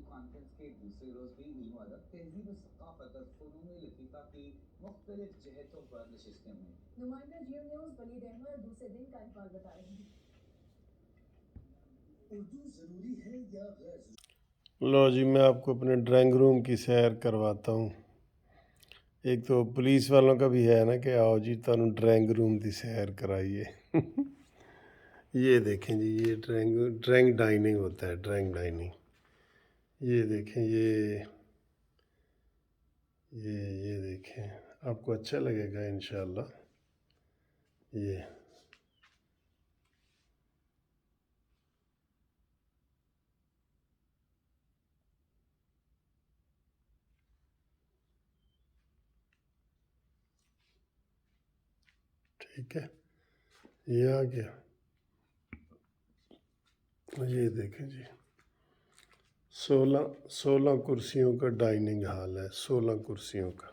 Conference کے دوسرے روز بھی علم و ادب، تہذیب و ثقافت اور فنون لطیفہ کی مختلف جہتوں پر نشستیں ہوئیں۔ نمائندہ جیو نیوز ولید احمد دوسرے دن کا احوال بتا رہے ہیں۔ اردو ضروری ہے یا غیر ضروری؟ لو جی، میں آپ کو اپنے ڈرائنگ روم کی سیر کرواتا ہوں۔ ایک تو پولیس والوں کا بھی ہے نا کہ آؤ جی تانوں ڈرائنگ روم کی سیر کرائیے۔ یہ دیکھیں جی، یہ ڈرائنگ ڈائننگ ہوتا ہے، ڈرائنگ ڈائننگ۔ یہ دیکھیں، یہ دیکھیں، آپ کو اچھا لگے گا انشاءاللہ۔ یہ ٹھیک ہے، یہ آ گیا۔ یہ دیکھیں جی، 16 کرسیوں کا ڈائننگ ہال ہے، 16 کرسیوں کا،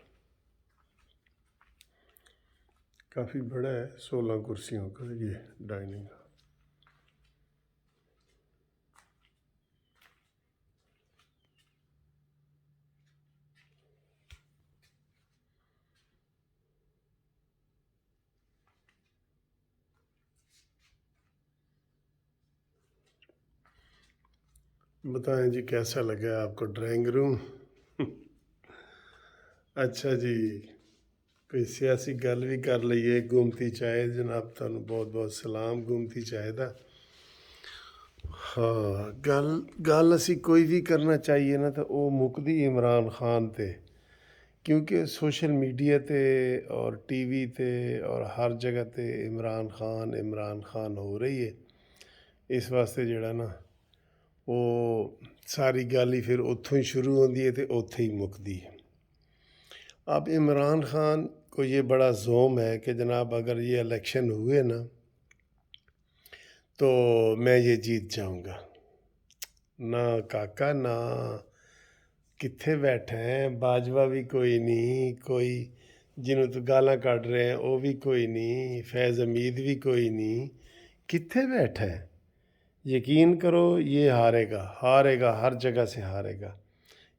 کافی بڑا ہے، 16 کرسیوں کا یہ ڈائننگ ہال۔ بتائیں جی کیسا لگا آپ کو ڈرائنگ روم؟ اچھا جی، کوئی سیاسی گل بھی کر لئیے۔ گومتی چائے جناب، تانوں بہت بہت سلام گومتی چائے دا۔ ہاں، گل اسی کوئی بھی کرنا چاہیے نا تو وہ مکدی عمران خان تے، کیونکہ سوشل میڈیا تے اور ٹی وی تے اور ہر جگہ تے عمران خان ہو رہی ہے۔ اس واسطے جڑا نا وہ ساری گل ہی پھر اتھوں ہی شروع ہوندی ہے تے اتھے ہی مکدی ہے۔ اب عمران خان کو یہ بڑا زوم ہے کہ جناب اگر یہ الیکشن ہوئے نا تو میں یہ جیت جاؤں گا۔ نہ کاکا نہ، کتھے بیٹھے ہیں؟ باجوہ بھی کوئی نہیں، کوئی جنہوں تو گالاں کٹ رہے ہیں وہ بھی کوئی نہیں، فیض حمید بھی کوئی نہیں، کتھے بیٹھا ہے؟ یقین کرو یہ ہارے گا، ہر جگہ سے ہارے گا۔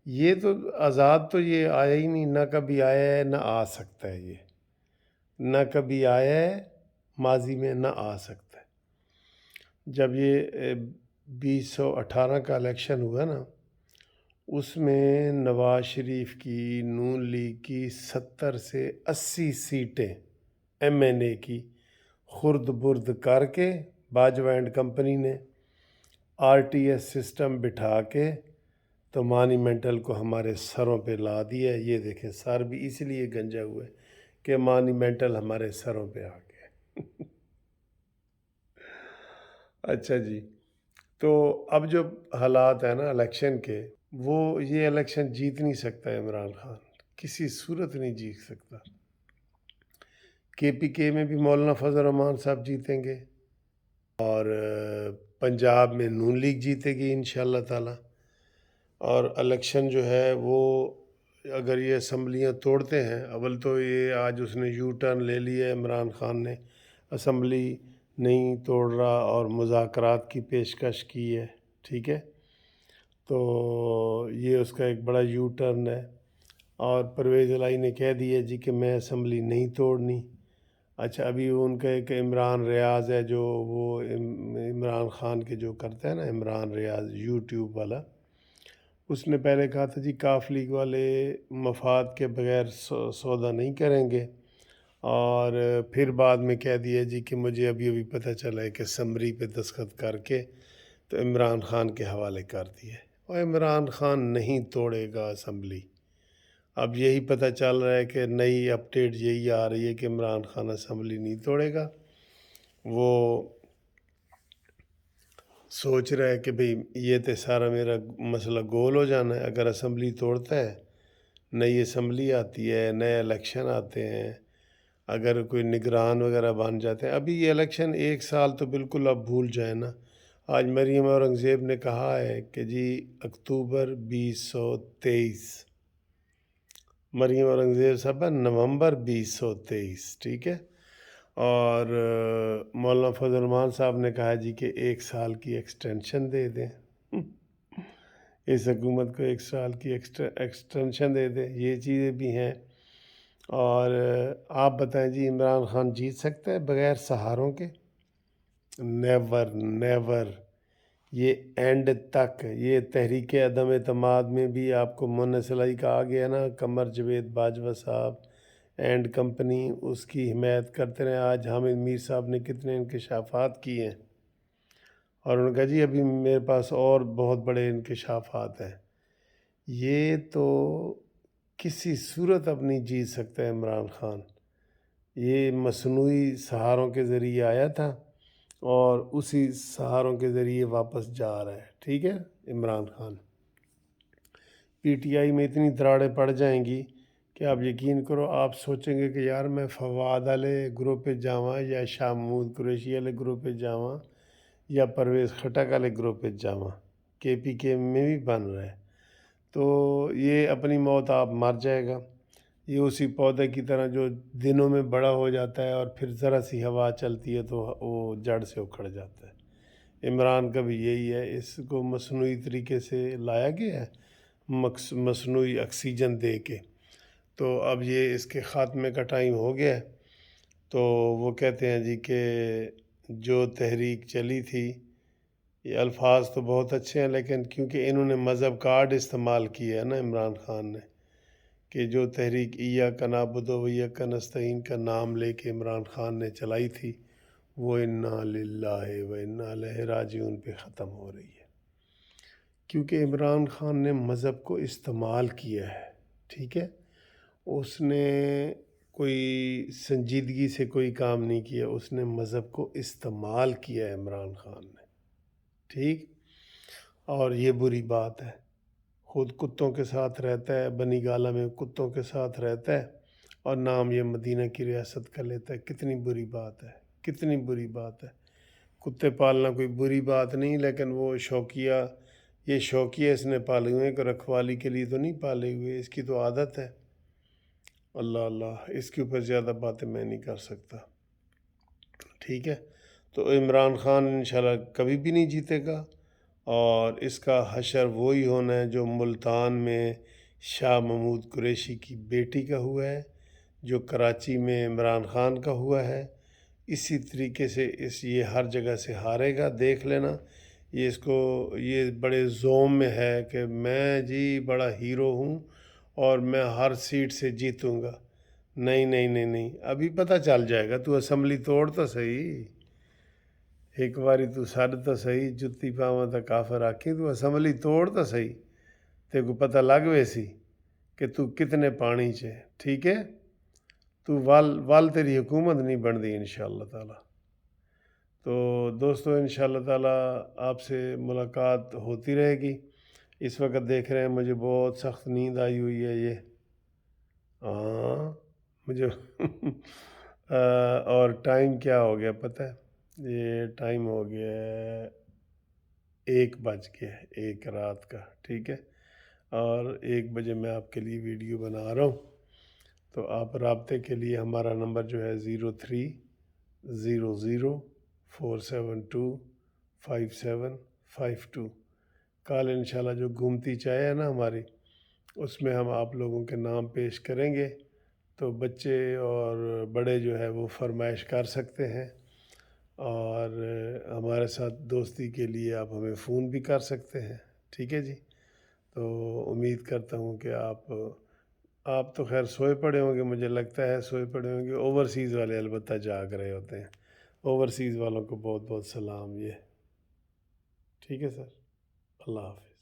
یہ تو آزاد تو یہ آیا ہی نہیں، نہ کبھی آیا ہے نہ آ سکتا ہے، یہ نہ کبھی آیا ہے ماضی میں نہ آ سکتا ہے۔ جب یہ 2018 کا الیکشن ہوا نا، اس میں نواز شریف کی نون لیگ کی 70 سے 80 سیٹیں ایم این اے کی خرد برد کر کے باجوہ اینڈ کمپنی نے آر ٹی ایس سسٹم بٹھا کے تو مانیمنٹل کو ہمارے سروں پہ لا دیا ہے۔ یہ دیکھیں، سر بھی اس لیے گنجا ہوا ہے کہ مانیمنٹل ہمارے سروں پہ آ گیا۔ اچھا جی، تو اب جو حالات ہیں نا الیکشن کے، وہ یہ الیکشن جیت نہیں سکتا عمران خان، کسی صورت نہیں جیت سکتا۔ کے پی کے میں بھی مولانا فضل الرحمان صاحب جیتیں گے، اور پنجاب میں نون لیگ جیتے گی انشاءاللہ تعالی۔ اور الیکشن جو ہے وہ اگر یہ اسمبلیاں توڑتے ہیں، اول تو یہ آج اس نے یو ٹرن لے لیا ہے عمران خان نے، اسمبلی نہیں توڑ رہا اور مذاکرات کی پیشکش کی ہے، ٹھیک ہے، تو یہ اس کا ایک بڑا یو ٹرن ہے۔ اور پرویز الہی نے کہہ دیا جی کہ میں اسمبلی نہیں توڑنی۔ اچھا، ابھی ان کا ایک عمران ریاض ہے جو وہ عمران خان کے جو کرتا ہے نا، عمران ریاض یوٹیوب والا، اس نے پہلے کہا تھا جی کاف لیگ والے مفاد کے بغیر سودا نہیں کریں گے، اور پھر بعد میں کہہ دیا جی کہ مجھے ابھی پتہ چلا ہے کہ سمری پہ دستخط کر کے تو عمران خان کے حوالے کر دیا ہے، اور عمران خان نہیں توڑے گا اسمبلی۔ اب یہی پتہ چل رہا ہے کہ نئی اپڈیٹ یہی آ رہی ہے کہ عمران خان اسمبلی نہیں توڑے گا۔ وہ سوچ رہا ہے کہ بھئی یہ تو سارا میرا مسئلہ گول ہو جانا ہے اگر اسمبلی توڑتا ہے، نئی اسمبلی آتی ہے، نئے الیکشن آتے ہیں، اگر کوئی نگران وغیرہ بن جاتے ہیں۔ ابھی یہ الیکشن 1 سال تو بالکل اب بھول جائیں نا۔ آج مریم اورنگزیب نے کہا ہے کہ جی اکتوبر 2023، مریم اورنگزیب صاحبہ نومبر 2023، ٹھیک ہے، اور مولانا فضل الرحمان صاحب نے کہا جی کہ 1 سال کی ایکسٹینشن دے دیں۔ اس حکومت کو 1 سال کی ایکسٹینشن دے دے، یہ چیزیں بھی ہیں۔ اور آپ بتائیں جی، عمران خان جیت سکتا ہے بغیر سہاروں کے؟ Never never. یہ اینڈ تک، یہ تحریک عدم اعتماد میں بھی آپ کو مونس علی کا آ گیا نا، قمر جاوید باجوہ صاحب اینڈ کمپنی، اس کی حمایت کرتے رہے۔ آج حامد میر صاحب نے کتنے انکشافات کیے ہیں، اور انہوں نے کہا جی ابھی میرے پاس اور بہت بڑے انکشافات ہیں۔ یہ تو کسی صورت اب نہیں جیت سکتا ہے عمران خان۔ یہ مصنوعی سہاروں کے ذریعے آیا تھا اور اسی سہاروں کے ذریعے واپس جا رہا ہے، ٹھیک ہے Imran Khan. P T I میں اتنی دراڑیں پڑ جائیں گی کہ آپ یقین کرو، آپ سوچیں گے کہ یار میں فواد والے گروپ پہ جاواں یا شاہ محمود قریشی والے گروپ پہ جاواں یا پرویز خٹک والے گروپ پہ جاواں۔ کے پی کے میں بھی بن رہا ہے، تو یہ اپنی موت آپ مر جائے گا۔ یہ اسی پودے کی طرح جو دنوں میں بڑا ہو جاتا ہے اور پھر ذرا سی ہوا چلتی ہے تو وہ جڑ سے اکھڑ جاتا ہے۔ عمران کا بھی یہی ہے، اس کو مصنوعی طریقے سے لایا گیا ہے، مصنوعی آکسیجن دے کے، تو اب یہ اس کے خاتمے کا ٹائم ہو گیا ہے۔ تو وہ کہتے ہیں جی کہ جو تحریک چلی تھی، یہ الفاظ تو بہت اچھے ہیں لیکن کیونکہ انہوں نے مذہب کارڈ استعمال کیا ہے نا عمران خان نے، کہ جو تحریک ایاک نعبد و ایاک نستعین کا نام لے کے عمران خان نے چلائی تھی، وہ انا للہ و انا الیہ راجعون پہ ختم ہو رہی ہے، کیونکہ عمران خان نے مذہب کو استعمال کیا ہے، ٹھیک ہے۔ اس نے کوئی سنجیدگی سے کوئی کام نہیں کیا، اس نے مذہب کو استعمال کیا ہے عمران خان نے، ٹھیک۔ اور یہ بری بات ہے، خود کتوں کے ساتھ رہتا ہے، بنی گالہ میں کتوں کے ساتھ رہتا ہے اور نام یہ مدینہ کی ریاست کا لیتا ہے۔ کتنی بری بات ہے، کتنی بری بات ہے۔ کتے پالنا کوئی بری بات نہیں، لیکن وہ شوقیہ، یہ شوقیہ اس نے پالے ہوئے ہیں کہ رکھوالی کے لیے تو نہیں پالے ہوئے، اس کی تو عادت ہے۔ اللہ اللہ، اس کے اوپر زیادہ باتیں میں نہیں کر سکتا، ٹھیک ہے۔ تو عمران خان انشاءاللہ کبھی بھی نہیں جیتے گا، اور اس کا حشر وہی ہونا ہے جو ملتان میں شاہ محمود قریشی کی بیٹی کا ہوا ہے، جو کراچی میں عمران خان کا ہوا ہے۔ اسی طریقے سے یہ ہر جگہ سے ہارے گا، دیکھ لینا۔ یہ اس کو یہ بڑے زوم میں ہے کہ میں جی بڑا ہیرو ہوں اور میں ہر سیٹ سے جیتوں گا۔ نہیں نہیں نہیں نہیں، ابھی پتہ چل جائے گا، تو اسمبلی توڑ تو صحیح، ایک باری تو سر تو صحیح، جتی پاواں تا کافر آکھی، تو اسمبلی توڑ تو صحیح، تے کو پتہ لگ ویسی کہ تو کتنے پانی چے، ٹھیک ہے۔ تو وال تیری حکومت نہیں بن دی انشاءاللہ تعالی۔ تو دوستو انشاءاللہ تعالی آپ سے ملاقات ہوتی رہے گی۔ اس وقت دیکھ رہے ہیں مجھے بہت سخت نیند آئی ہوئی ہے، یہ ہاں مجھے اور ٹائم کیا ہو گیا پتہ ہے؟ یہ ٹائم ہو گیا ہے 1 بج گیا، 1 رات کا، ٹھیک ہے۔ اور 1 بجے میں آپ کے لیے ویڈیو بنا رہا ہوں، تو آپ رابطے کے لیے ہمارا نمبر جو ہے 0300472572، کل انشاءاللہ جو گھومتی چائے ہے نا ہماری، اس میں ہم آپ لوگوں کے نام پیش کریں گے، تو بچے اور بڑے جو ہے وہ فرمائش کر سکتے ہیں، اور ہمارے ساتھ دوستی کے لیے آپ ہمیں فون بھی کر سکتے ہیں، ٹھیک ہے جی۔ تو امید کرتا ہوں کہ آپ تو خیر سوئے پڑے ہوں گے، مجھے لگتا ہے سوئے پڑے ہوں گے، اوورسیز والے البتہ جاگ رہے ہوتے ہیں۔ اوورسیز والوں کو بہت بہت سلام، یہ ٹھیک ہے سر، اللہ حافظ۔